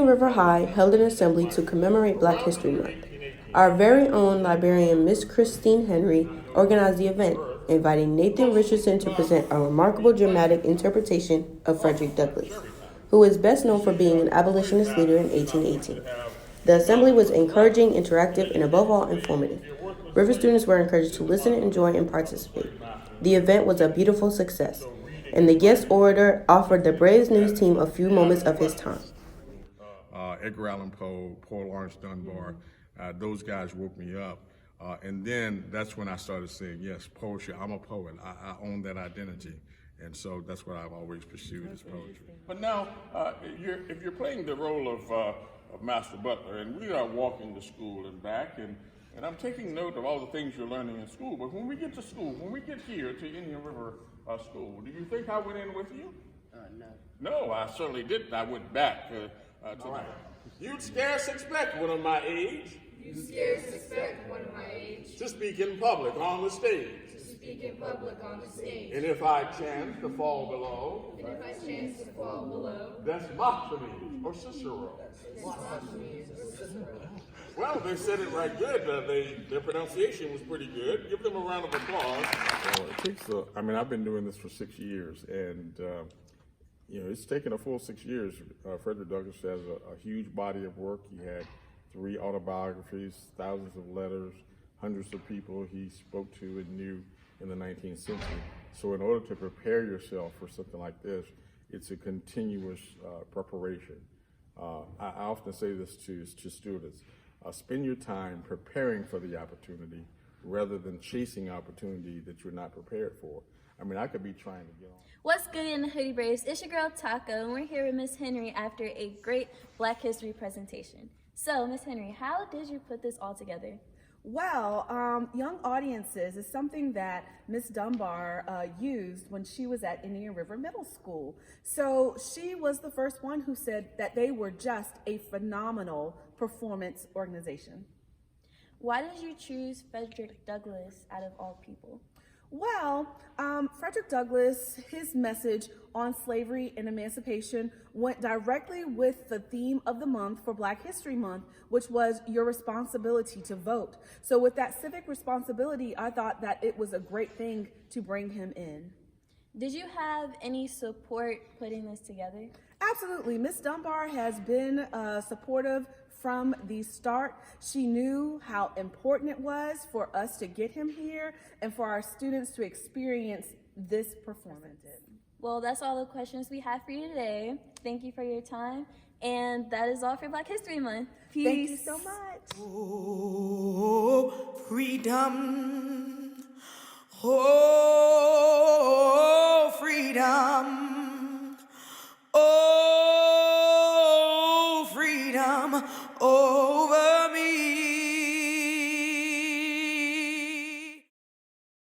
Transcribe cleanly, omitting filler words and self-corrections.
River High held an assembly to commemorate Black History Month. Our very own librarian, Miss Christine Henry, organized the event, inviting Nathan Richardson to present a remarkable dramatic interpretation of Frederick Douglass, who is best known for being an abolitionist leader in 1818. The assembly was encouraging, interactive, and above all, informative. River students were encouraged to listen, enjoy, and participate. The event was a beautiful success, and the guest orator offered the Braves News team a few moments of his time. Edgar Allan Poe, Paul Laurence Dunbar, those guys woke me up. And then that's when I started saying, yes, poetry, I'm a poet. I own that identity. And so that's what I've always pursued is poetry. But now, if you're playing the role of Master Butler, and we are walking to school and back, and I'm taking note of all the things you're learning in school, but when we get to school, when we get here to Indian River School, do you think I went in with you? No. No, I certainly didn't. I went back to the... You'd scarce expect one of my age to speak in public on the stage. And if I chance to fall below, Demosthenes or Cicero. Well, they said it right good. Their pronunciation was pretty good. Give them a round of applause. Well, I've been doing this for 6 years, and it's taken a full 6 years. Frederick Douglass has a huge body of work. He had 3 autobiographies, thousands of letters, hundreds of people he spoke to and knew in the 19th century. So in order to prepare yourself for something like this, it's a continuous preparation. I often say this to students. Spend your time preparing for the opportunity rather than chasing opportunity that you're not prepared for. I could be trying to get on. What's good in the Hoodie Braves? It's your girl Taco, and we're here with Miss Henry after a great Black History presentation. So, Miss Henry, how did you put this all together? Well, young audiences is something that Miss Dunbar used when she was at Indian River Middle School. So she was the first one who said that they were just a phenomenal performance organization. Why did you choose Frederick Douglass out of all people? Well, Frederick Douglass, his message on slavery and emancipation went directly with the theme of the month for Black History Month, which was your responsibility to vote. So with that civic responsibility, I thought that it was a great thing to bring him in. Did you have any support putting this together? Absolutely. Miss Dunbar has been supportive from the start. She knew how important it was for us to get him here and for our students to experience this performance. Well, that's all the questions we have for you today. Thank you for your time. And that is all for Black History Month. Peace. Thank you so much. Oh, freedom. Oh, freedom. Oh, freedom over